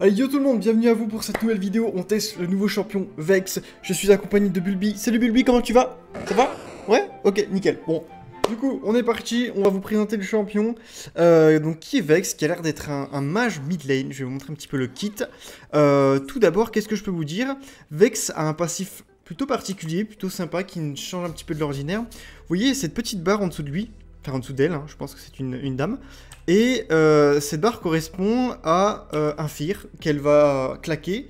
Allez, yo tout le monde, bienvenue à vous pour cette nouvelle vidéo. On teste le nouveau champion Vex. Je suis accompagné de Bulby. Salut Bulby, comment tu vas? Ça va? Ouais? Ok, nickel. Bon, du coup, on est parti. On va vous présenter le champion. Donc, qui est Vex, qui a l'air d'être un mage mid lane. Je vais vous montrer un petit peu le kit. Tout d'abord, qu'est-ce que je peux vous dire? Vex a un passif plutôt particulier, plutôt sympa, qui change un petit peu de l'ordinaire. Vous voyez cette petite barre en dessous de lui? Enfin, en dessous d'elle, hein, je pense que c'est une dame. Et cette barre correspond à un fear qu'elle va claquer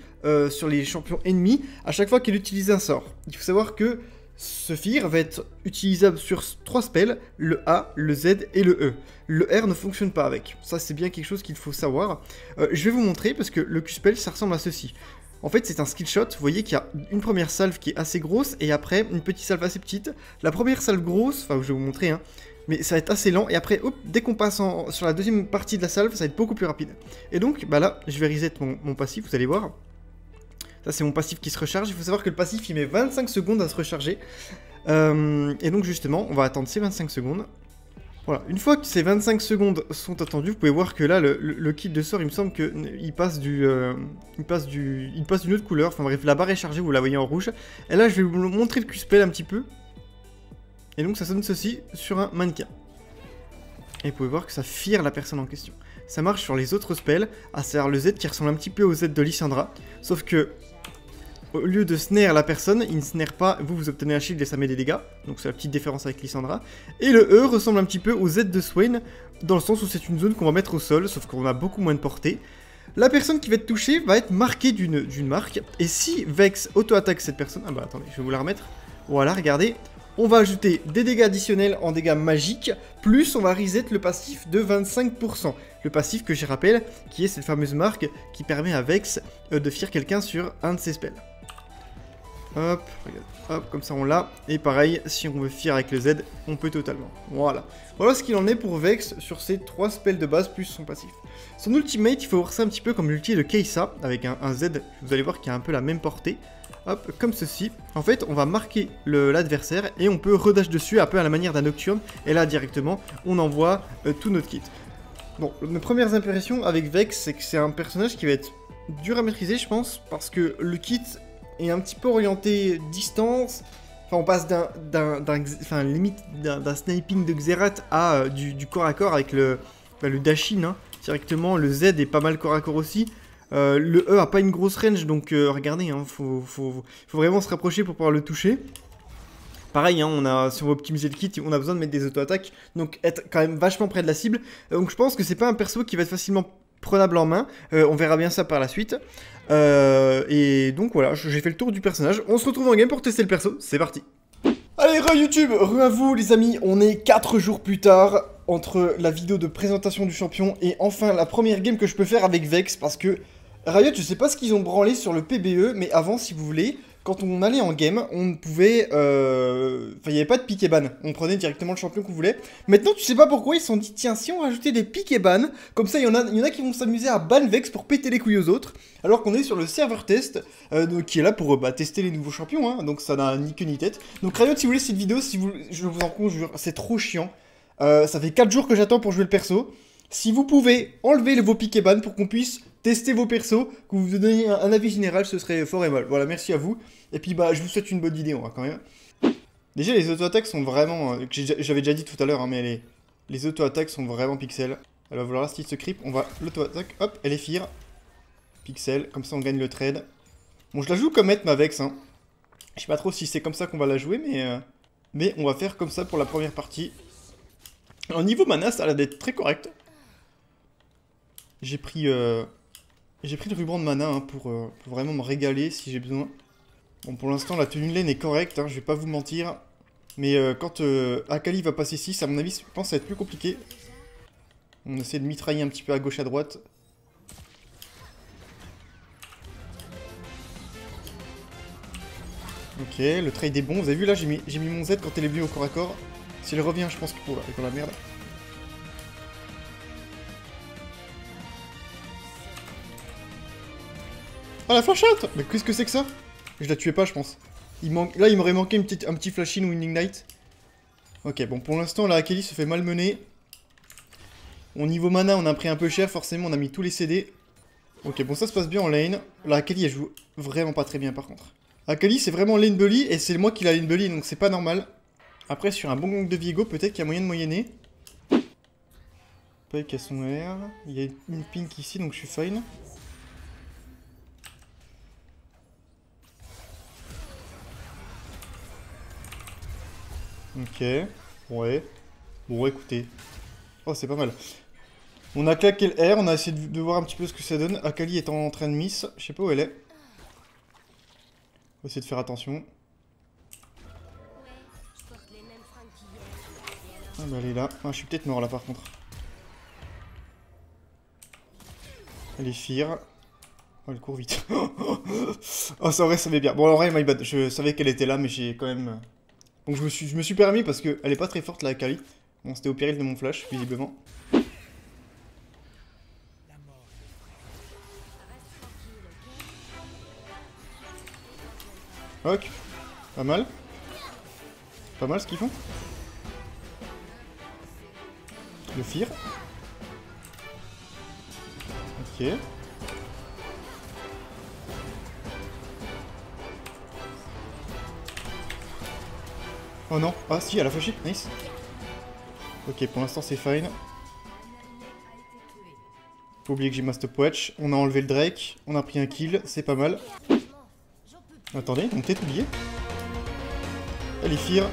sur les champions ennemis à chaque fois qu'elle utilise un sort. Il faut savoir que ce fear va être utilisable sur 3 spells, le A, le Z et le E. Le R ne fonctionne pas avec. Ça, c'est bien quelque chose qu'il faut savoir. Je vais vous montrer parce que le Q-spell, ça ressemble à ceci. En fait, c'est un skill shot. Vous voyez qu'il y a une première salve qui est assez grosse et après une petite salve assez petite. La première salve grosse, enfin, je vais vous montrer, hein. Mais ça va être assez lent, et après, hop, dès qu'on passe sur la deuxième partie de la salve, ça va être beaucoup plus rapide. Et donc, bah là, je vais reset mon passif, vous allez voir. Ça, c'est mon passif qui se recharge. Il faut savoir que le passif, il met 25 secondes à se recharger. Et donc, justement, on va attendre ces 25 secondes. Voilà, une fois que ces 25 secondes sont attendues, vous pouvez voir que là, le kit de sort, il me semble qu'il passe d'une autre couleur. Enfin bref, la barre est chargée, vous la voyez en rouge. Et là, je vais vous montrer le Q-spell un petit peu. Et donc ça sonne ceci sur un mannequin. Et vous pouvez voir que ça fire la personne en question. Ça marche sur les autres spells, à savoir le Z qui ressemble un petit peu au Z de Lysandra. Sauf que, au lieu de snare la personne, il ne snare pas, vous obtenez un shield et ça met des dégâts. Donc c'est la petite différence avec Lysandra. Et le E ressemble un petit peu au Z de Swain, dans le sens où c'est une zone qu'on va mettre au sol, sauf qu'on a beaucoup moins de portée. La personne qui va être touchée va être marquée d'une marque. Et si Vex auto-attaque cette personne... Ah bah attendez, je vais vous la remettre. Voilà, regardez. On va ajouter des dégâts additionnels en dégâts magiques, plus on va reset le passif de 25%. Le passif que je rappelle, qui est cette fameuse marque qui permet à Vex de fear quelqu'un sur un de ses spells. Hop, regarde, hop, comme ça on l'a. Et pareil, si on veut fear avec le Z, on peut totalement. Voilà. Voilà ce qu'il en est pour Vex sur ses 3 spells de base plus son passif. Son ultimate, il faut voir ça un petit peu comme l'ulti de Kai'Sa, avec un Z, vous allez voir qu'il a un peu la même portée. Hop, comme ceci. En fait, on va marquer l'adversaire et on peut redash dessus un peu à la manière d'un Nocturne. Et là, directement, on envoie tout notre kit. Bon, mes premières impressions avec Vex, c'est que c'est un personnage qui va être dur à maîtriser, je pense, parce que le kit est un petit peu orienté distance. Enfin, on passe limite d'un sniping de Xerath à du corps à corps avec le Dashin, hein, directement. Le Z est pas mal corps à corps aussi. Le E a pas une grosse range, donc regardez, hein, faut vraiment se rapprocher pour pouvoir le toucher. Pareil, hein, si on veut optimiser le kit, on a besoin de mettre des auto-attaques, donc être quand même vachement près de la cible. Donc je pense que c'est pas un perso qui va être facilement prenable en main, on verra bien ça par la suite. Et donc voilà, j'ai fait le tour du personnage. On se retrouve en game pour tester le perso, c'est parti. Allez, re-YouTube, re à vous les amis, on est 4 jours plus tard entre la vidéo de présentation du champion et enfin la première game que je peux faire avec Vex parce que Riot, je sais pas ce qu'ils ont branlé sur le PBE, mais avant, si vous voulez, quand on allait en game, on ne pouvait... Enfin, il n'y avait pas de pick et ban. On prenait directement le champion qu'on voulait. Maintenant, tu sais pas pourquoi, ils se sont dit, tiens, si on rajoutait des pick et ban, comme ça, il y en a qui vont s'amuser à ban Vex pour péter les couilles aux autres, alors qu'on est sur le serveur test, qui est là pour tester les nouveaux champions, hein, donc ça n'a ni queue ni tête. Donc Riot, si vous voulez cette vidéo, je vous en conjure, c'est trop chiant. Ça fait 4 jours que j'attends pour jouer le perso. Si vous pouvez enlever vos pick et ban pour qu'on puisse tester vos persos, que vous donniez un avis général, ce serait fort aimable. Voilà, merci à vous. Et puis bah, je vous souhaite une bonne vidéo, hein, quand même. Déjà, les auto-attaques sont vraiment... J'avais déjà dit tout à l'heure, hein, mais les auto-attaques sont vraiment pixel. Elle va vouloir style ce creep, on va l'auto-attaque, hop, elle est fear. Pixel, comme ça on gagne le trade. Bon, je la joue comme être ma Vex, hein. Je sais pas trop si c'est comme ça qu'on va la jouer, mais on va faire comme ça pour la première partie. Alors, niveau mana, ça a l'air d'être très correct. J'ai pris le ruban de mana, hein, pour vraiment me régaler si j'ai besoin. Bon, pour l'instant, la tenue de lane est correcte, hein, je vais pas vous mentir. Mais quand Akali va passer 6, à mon avis, je pense que ça va être plus compliqué. On essaie de mitrailler un petit peu à gauche, à droite. Ok, le trade est bon. Vous avez vu, là, j'ai mis mon Z quand elle est venue au corps à corps. Si elle revient, je pense que... Oh là, elle est dans la merde. Ah, la flashette! Mais qu'est-ce que c'est que ça? Je la tuais pas, je pense. Là, il m'aurait manqué un petit flash-in ou une ignite. Ok, bon, pour l'instant, la Akali se fait malmener. Au niveau mana, on a pris un peu cher, forcément, on a mis tous les CD. Ok, bon, ça se passe bien en lane. La Akali, elle joue vraiment pas très bien, par contre. Akali, c'est vraiment lane bully, et c'est moi qui la lane bully, donc c'est pas normal. Après, sur un bon gang de Viego, peut-être qu'il y a moyen de moyenner. Pas qui a son R. Il y a une pink ici, donc je suis fine. Ok. Ouais. Bon, écoutez. Oh, c'est pas mal. On a claqué le R, on a essayé de voir un petit peu ce que ça donne. Akali est en train de miss. Je sais pas où elle est. On va essayer de faire attention. Ah bah elle est là. Ah, je suis peut-être mort là par contre. Elle est fire. Oh, elle court vite. Oh, ça aurait, ça m'est bien. Bon, en vrai, my bad. Je savais qu'elle était là, mais j'ai quand même... Donc je me suis permis parce qu'elle est pas très forte la Akali. Bon, c'était au péril de mon flash, visiblement. Ok. Pas mal. Pas mal ce qu'ils font. Le fear. Ok. Oh non. Ah si, elle a fâché. Nice. Ok, pour l'instant c'est fine. Faut oublier que j'ai ma stopwatch. On a enlevé le Drake. On a pris un kill. C'est pas mal. Attendez, on peut-être oublié. Elle est fear.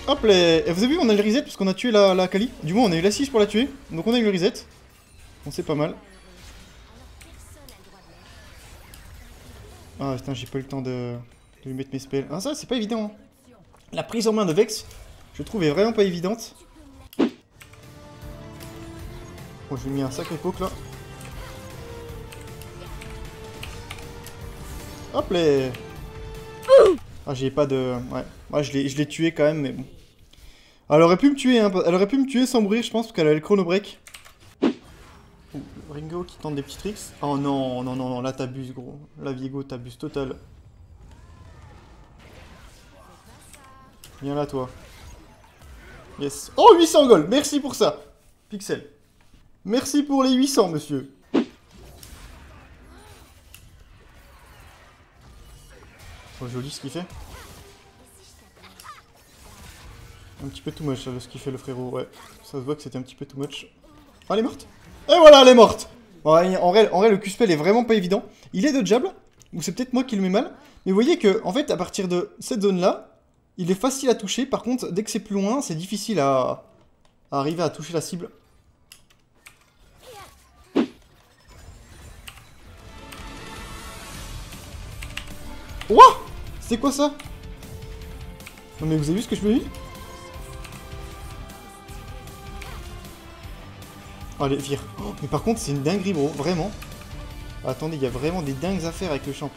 Hop là. Et vous avez vu, on a le reset parce qu'on a tué la Kali. Du moins, on a eu l'assise pour la tuer. Donc on a eu le reset. Bon, c'est pas mal. Ah putain, j'ai pas eu le temps de lui mettre mes spells. Ah ça, c'est pas évident. Hein. La prise en main de Vex, je trouve, est vraiment pas évidente. Bon, j'ai mis un sacré poke là. Hop là. Ah, j'ai pas de... Ouais, moi je l'ai tué quand même, mais bon. Elle aurait pu me tuer, hein. Elle aurait pu me tuer sans mourir, je pense, parce qu'elle avait le chrono break. Oh, Ringo qui tente des petits tricks. Oh non, non, non, non, là t'abuses, gros. Là, Viego, t'abuses total. Viens là, toi. Yes. Oh, 800 gold, merci pour ça. Pixel. Merci pour les 800, monsieur. Oh, joli ce qu'il fait. Un petit peu too much, ce qu'il fait le frérot, ouais. Ça se voit que c'était un petit peu too much. Ah, elle est morte. Et voilà, elle est morte. Bon, en vrai, le Q-spell est vraiment pas évident. Il est dodgeable, ou c'est peut-être moi qui le mets mal. Mais vous voyez que, en fait, à partir de cette zone-là, il est facile à toucher. Par contre, dès que c'est plus loin, c'est difficile à arriver à toucher la cible. Ouah! C'est quoi ça? Non mais vous avez vu ce que je me dis? Oh, allez, vire. Oh, mais par contre, c'est une dinguerie, bro. Vraiment. Attendez, il y a vraiment des dingues à faire avec le champ.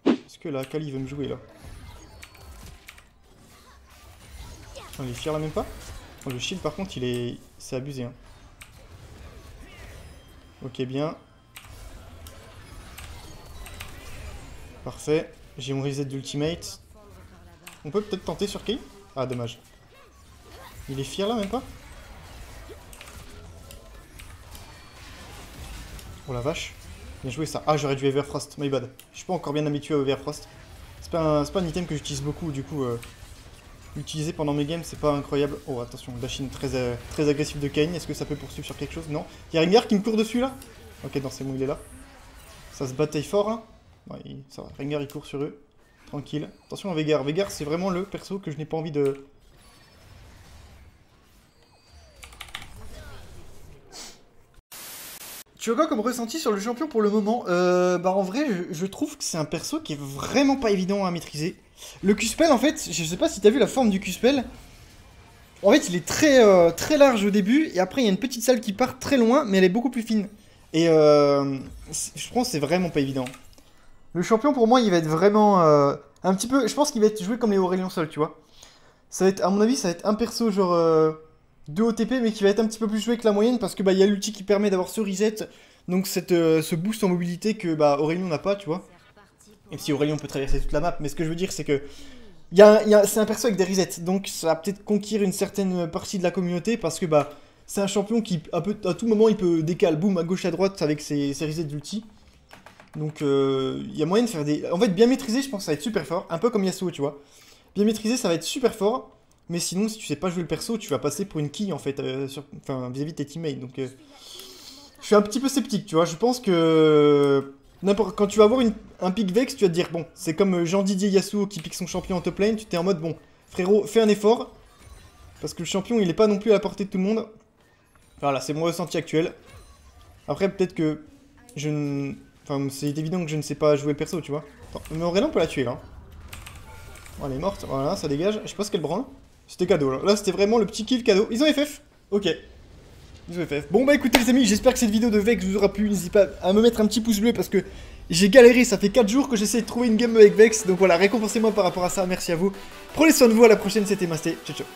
Est-ce que la Kali veut me jouer, là? On les fire là même pas? Oh, le shield, par contre, il est... C'est abusé, hein. Ok, bien. Parfait. J'ai mon reset d'ultimate. On peut peut-être tenter sur Kay? Ah, dommage. Il est fier là, même pas? Oh la vache. Bien joué ça. Ah, j'aurais dû Everfrost, my bad. Je suis pas encore bien habitué à Everfrost. C'est pas un item que j'utilise beaucoup, du coup... L'utiliser pendant mes games, c'est pas incroyable. Oh, attention, Dashin très agressif de Kayn. Est-ce que ça peut poursuivre sur quelque chose? Non. Il y a Rengar qui me court dessus, là? Ok, non, c'est bon, il est là. Ça se bataille fort, là. Ouais, ça va. Rengar, il court sur eux. Tranquille. Attention à Veigar. Veigar, c'est vraiment le perso que je n'ai pas envie de... Tu as quoi comme ressenti sur le champion pour le moment? Bah en vrai, je trouve que c'est un perso qui est vraiment pas évident à maîtriser. Le Q-spell, en fait, je sais pas si t'as vu la forme du Q-spell. En fait, il est très large au début, et après, il y a une petite salle qui part très loin, mais elle est beaucoup plus fine. Et je pense que c'est vraiment pas évident. Le champion, pour moi, il va être vraiment un petit peu... Je pense qu'il va être joué comme les Aurélien Sol, tu vois. Ça va être, à mon avis, ça va être un perso genre 2 OTP, mais qui va être un petit peu plus joué que la moyenne, parce que bah, y a l'ulti qui permet d'avoir ce reset, donc ce boost en mobilité que bah, Aurélien n'a pas, tu vois. Et si Aurélien peut traverser toute la map, mais ce que je veux dire, c'est que C'est un perso avec des resets, donc ça va peut-être conquérir une certaine partie de la communauté parce que bah c'est un champion qui à tout moment il peut décaler boum à gauche à droite avec ses resets d'ulti. Donc il y a moyen de faire des... En fait bien maîtrisé je pense que ça va être super fort, un peu comme Yasuo tu vois. Bien maîtrisé ça va être super fort, mais sinon si tu sais pas jouer le perso tu vas passer pour une quille en fait, vis-à-vis de tes teammates. Donc je suis un petit peu sceptique tu vois, je pense que... Quand tu vas avoir un pick Vex, tu vas te dire, bon, c'est comme Jean-Didier Yasuo qui pique son champion en top lane, tu t'es en mode, bon, frérot, fais un effort, parce que le champion, il est pas non plus à la portée de tout le monde. Voilà, c'est mon ressenti actuel. Après, peut-être que je ne... Enfin, c'est évident que je ne sais pas jouer le perso, tu vois. Attends, mais Aurélien, on peut la tuer, là. Oh, elle est morte, voilà, ça dégage. Je sais pas ce qu'elle branle. C'était cadeau, là. Là, c'était vraiment le petit kill cadeau. Ils ont FF. Ok. Bon bah écoutez les amis, j'espère que cette vidéo de Vex vous aura plu, n'hésitez pas à me mettre un petit pouce bleu parce que j'ai galéré, ça fait 4 jours que j'essaie de trouver une game avec Vex, donc voilà, récompensez-moi par rapport à ça, merci à vous. Prenez soin de vous, à la prochaine, c'était Masté, ciao ciao.